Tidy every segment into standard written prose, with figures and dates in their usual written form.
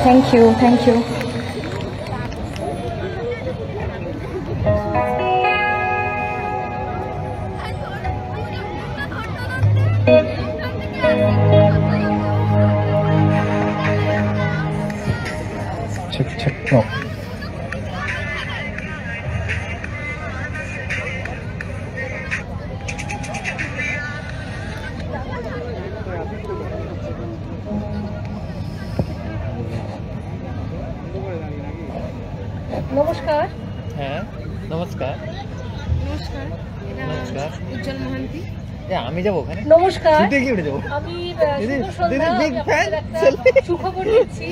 Thank you, thank you. নমস্কার। হ্যাঁ নমস্কার। নমস্কার, নমস্কার। উজ্জ্বল মহান্তি। আমি যাবো ওখানে, নমস্কার, যাবো। আমি সুখবর দিচ্ছি,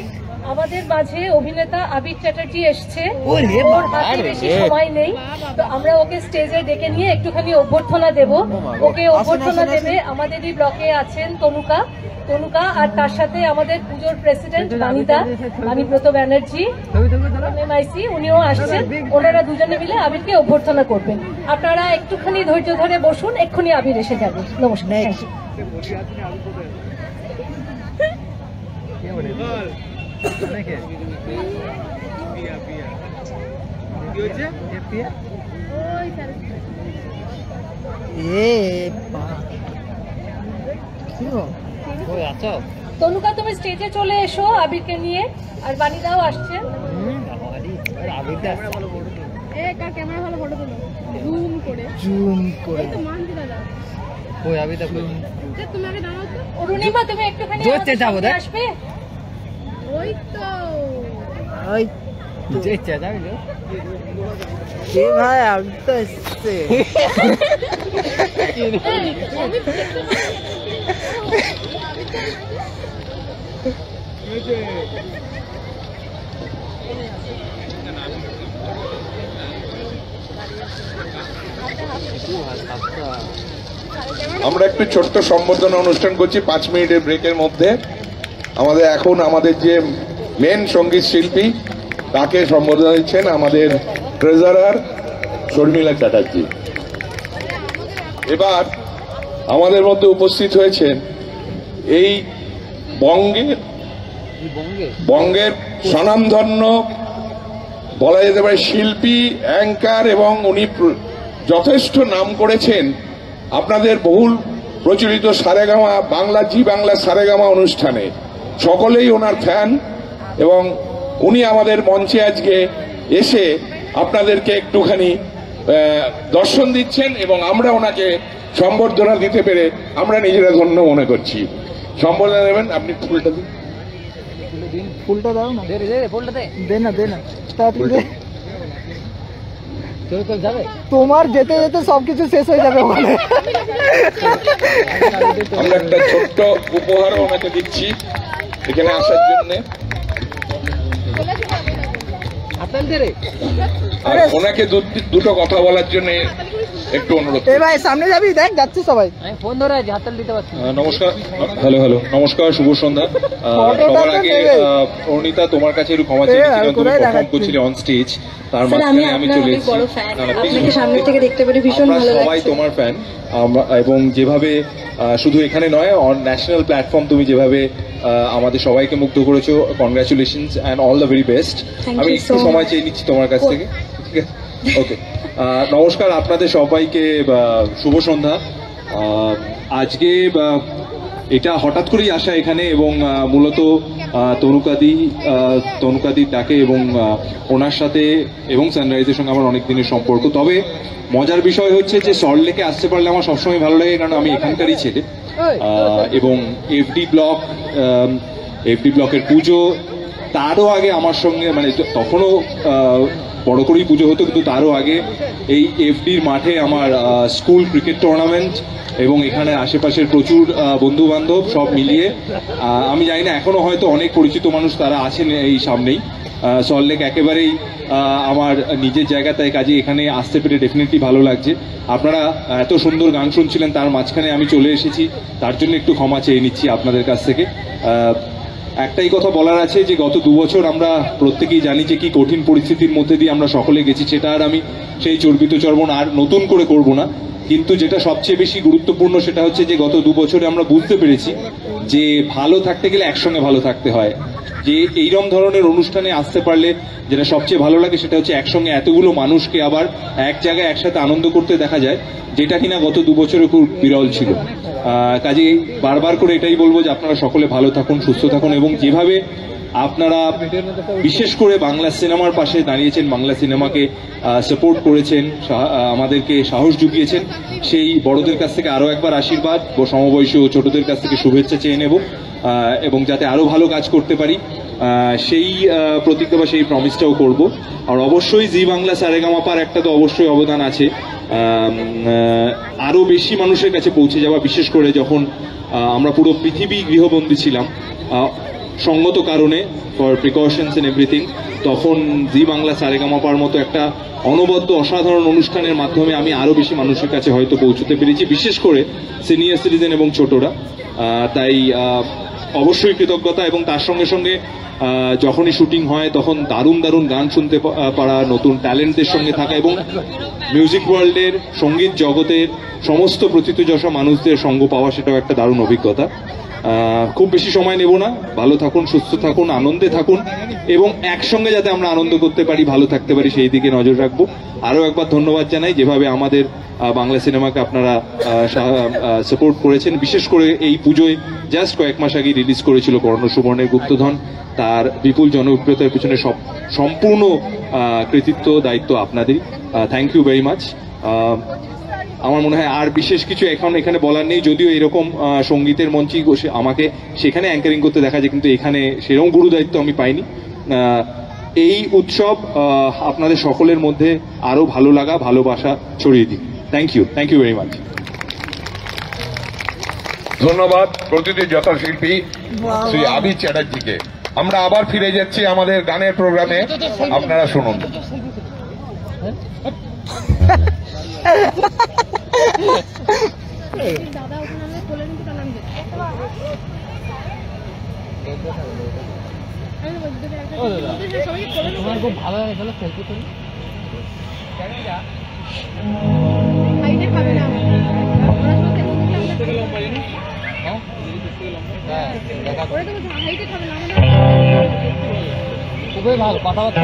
আমাদের মাঝে অভিনেতা আবির চ্যাটার্জি এসছে। ওর হাতে বেশি সময় নেই, তো আমরা ওকে স্টেজে ডেকে নিয়ে একটুখানি অভ্যর্থনা দেব। ওকে অভ্যর্থনা দেবে আমাদেরই ব্লকে আছেন তনুকা, আর তার সাথে আমাদের পুজোর প্রেসিডেন্ট বাণীব্রত ব্যানার্জি MIC, উনিও আসছেন। ওনারা দুজনে মিলে আবিরকে অভ্যর্থনা করবেন। আপনারা একটুখানি ধৈর্য ধরে বসুন, এক্ষুনি আবির এসে যাবে। নমস্কার। তনুকা, তুমি স্টেজে চলে এসো আবিরকে নিয়ে, আর বাণীদাও আসছে। ক্যামেরা ভালো ফটো তুলো, জুম করে। এই তো মানতি দাদা। ওই আবিদা কই? তুমি আগে দাঁড়াও তো। অরুণিমা, তুমি একটুখানি আসবে? ওই তো ভাই আমি তো এসছে। আমরা একটু ছোট্ট সম্বর্ধনা অনুষ্ঠান করছি 5 মিনিটের ব্রেকের মধ্যে। আমাদের যে মেন সঙ্গীত শিল্পী, তাকে সম্বোধনা দিচ্ছেন আমাদের ট্রেজারার শর্মিলা চ্যাটার্জি। এবার আমাদের মধ্যে উপস্থিত হয়েছেন এই বঙ্গের স্বনামধন্য বলা যেতে পারে শিল্পী, অ্যাঙ্কার, এবং উনি যথেষ্ট নাম করেছেন আপনাদের বহুল প্রচলিত সারেগামা বাংলা, জি বাংলা সারেগামা অনুষ্ঠানে। সকলেই ওনার ফ্যান, এবং উনি আমাদের মঞ্চে আজকে এসে আপনাদেরকে একটুখানি দর্শন দিচ্ছেন, এবং আমরা ওনাকে সম্বর্ধনা দিতে পেরে আমরা নিজেরা ধন্য মনে করছি। সম্বর্ধনা দেবেন, আপনি ফুলটা দিন। ফুলটা দাও না, ফুলটা দে না। যাবে তোমার যেতে যেতে সবকিছু শেষ হয়ে যাবে ওখানে। আমরা একটা ছোট্ট উপহারও ওনাকে দিচ্ছি এখানে আসার জন্য, আর ওনাকে দুটো কথা বলার জন্য একটু অনুরোধ। ভাই সামনে যাবি, দেখ যাচ্ছে সবাই। আমি ফোন ধরে আছি, হাততালি দিতে পারছি। নমস্কার, হ্যালো, নমস্কার, শুভ সন্ধ্যা। সবার আগে অর্ণিতা, তোমার কাছে একটু ক্ষমা চেয়ে নিচ্ছিলাম, তুমি পারফর্ম করছিলে অন স্টেজ, তার মাঝখানে আমি চলে এসেছি। সামনে থেকে দেখতে পেরে ভীষণ ভালো লাগছে। সবাই তোমার ফ্যান, এবং যেভাবে শুধু এখানে নয়, অন ন্যাশনাল প্ল্যাটফর্ম তুমি যেভাবে আমাদের সবাইকে মুগ্ধ করেছো, congratulations and all the very best. আমি একটু সময় চেয়ে নিচ্ছি তোমার কাছ থেকে, ঠিক আছে? ওকে, নমস্কার আপনাদের সবাইকে, শুভ সন্ধ্যা। আজকে এটা হঠাৎ করেই আসা এখানে, এবং মূলত তনুকাদির ডাকে, এবং ওনার সাথে এবং সানরাইজের সঙ্গে আমার অনেক দিনের সম্পর্ক। তবে মজার বিষয় হচ্ছে যে সল্টলেকে আসতে পারলে আমার সবসময় ভালো লাগে, কারণ আমি এখানকারই ছেলে, এবং এফডি ব্লকের পুজো তারও আগে আমার সঙ্গে, মানে তখনও বড় করেই পুজো হতো, কিন্তু তারও আগে এই এফডির মাঠে আমার স্কুল ক্রিকেট টুর্নামেন্ট, এবং এখানে আশেপাশের প্রচুর বন্ধু বান্ধব সব মিলিয়ে আমি জানি না, এখনো হয়তো অনেক পরিচিত মানুষ তারা আছেন এই সামনেই। সল্টলেক একেবারেই আমার নিজের জায়গা, তাই কাজে এখানে আসতে পেরে ডেফিনেটলি ভালো লাগছে। আপনারা এত সুন্দর গান শুনছিলেন, তার মাঝখানে আমি চলে এসেছি, তার জন্য একটু ক্ষমা চেয়ে নিচ্ছি আপনাদের কাছ থেকে। একটাই কথা বলার আছে যে গত 2 বছর আমরা প্রত্যেকেই জানি যে কি কঠিন পরিস্থিতির মধ্যে দিয়ে আমরা সকলে গেছি, সেটা আর আমি সেই চর্বিত চর্বণ আর নতুন করে করব না। কিন্তু যেটা সবচেয়ে বেশি গুরুত্বপূর্ণ সেটা হচ্ছে যে গত 2 বছরে আমরা বুঝতে পেরেছি যে ভালো থাকতে গেলে একসঙ্গে ভালো থাকতে হয়। যে এইরকম ধরনের অনুষ্ঠানে আসতে পারলে যেটা সবচেয়ে ভালো লাগে সেটা হচ্ছে একসঙ্গে এতগুলো মানুষকে আবার এক জায়গায় একসাথে আনন্দ করতে দেখা যায়, যেটা কিনা গত 2 বছরে খুব বিরল ছিল। কাজে বারবার করে এটাই বলবো যে আপনারা সকলে ভালো থাকুন, সুস্থ থাকুন, এবং যেভাবে আপনারা বিশেষ করে বাংলা সিনেমার পাশে দাঁড়িয়েছেন, বাংলা সিনেমাকে সাপোর্ট করেছেন, আমাদেরকে সাহস জুগিয়েছেন, সেই বড়দের কাছ থেকে আরও একবার আশীর্বাদ ও সমবয়সী ও ছোটদের কাছ থেকে শুভেচ্ছা চেয়ে নেব, এবং যাতে আরও ভালো কাজ করতে পারি সেই প্রতিজ্ঞা বা সেই প্রমিসটাও করব। আর অবশ্যই জি বাংলা সারেগামাপার একটা তো অবশ্যই অবদান আছে, আরও বেশি মানুষের কাছে পৌঁছে যাওয়া, বিশেষ করে যখন আমরা পুরো পৃথিবী গৃহবন্দী ছিলাম সঙ্গত কারণে, ফর প্রিকশনস এন্ড এভরিথিং, তখন জি বাংলা সারেগামাপার মতো একটা অনবদ্য অসাধারণ অনুষ্ঠানের মাধ্যমে আমি আরও বেশি মানুষের কাছে হয়তো পৌঁছতে পেরেছি, বিশেষ করে সিনিয়র সিটিজেন এবং ছোটরা। তাই অবশ্যই কৃতজ্ঞতা, এবং তার সঙ্গে সঙ্গে যখনই শুটিং হয় তখন দারুণ দারুণ গান শুনতে পারা, নতুন ট্যালেন্টদের সঙ্গে থাকা, এবং মিউজিক ওয়ার্ল্ডের, সঙ্গীত জগতের সমস্ত প্রথিতযশা মানুষদের সঙ্গ পাওয়া, সেটাও একটা দারুণ অভিজ্ঞতা। খুব বেশি সময় নেব না, ভালো থাকুন, সুস্থ থাকুন, আনন্দে থাকুন, এবং একসঙ্গে যাতে আমরা আনন্দ করতে পারি, ভালো থাকতে পারি, সেই দিকে নজর রাখবো। আরও একবার ধন্যবাদ জানাই যেভাবে আমাদের বাংলা সিনেমাকে আপনারা সাপোর্ট করেছেন। বিশেষ করে এই পুজোয় জাস্ট কয়েক মাস আগে রিলিজ করেছিল কর্ণ সুবর্ণের গুপ্তধন, তার বিপুল জনপ্রিয়তার পিছনে সম্পূর্ণ কৃতিত্ব, দায়িত্ব আপনাদেরই। Thank you very much. আমার মনে হয় আর বিশেষ কিছু এখন এখানে বলার নেই, যদিও এরকম সঙ্গীতের মঞ্চে আমাকে সেখানে অ্যাঙ্কারিং করতে দেখা যায়, কিন্তু এখানে সেরকম গুরু দায়িত্ব আমি পাইনি। এই উৎসব আপনাদের সকলের মধ্যে আরো ভালো লাগা, ভালোবাসা ছড়িয়ে দিই। Thank you very much. ধন্যবাদ প্রতিটি যত শিল্পী শ্রী আবির চ্যাটার্জিকে। আমরা আবার ফিরে যাচ্ছি আমাদের গানের প্রোগ্রামে, আপনারা শুনুন। দাদা ওখানে আমরা কোলে নিতে টানান দিই। আমি বলছি তোকে একটা সবাই কোলে নিতে। তোমার খুব ভালো লাগে, চলো সেলফি করি। হাইটে খাবে না আমরা সব ওরে তো হাইটে খাবে না আমাদের। খুবই ভালো কথাবার্তা।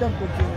সব করছে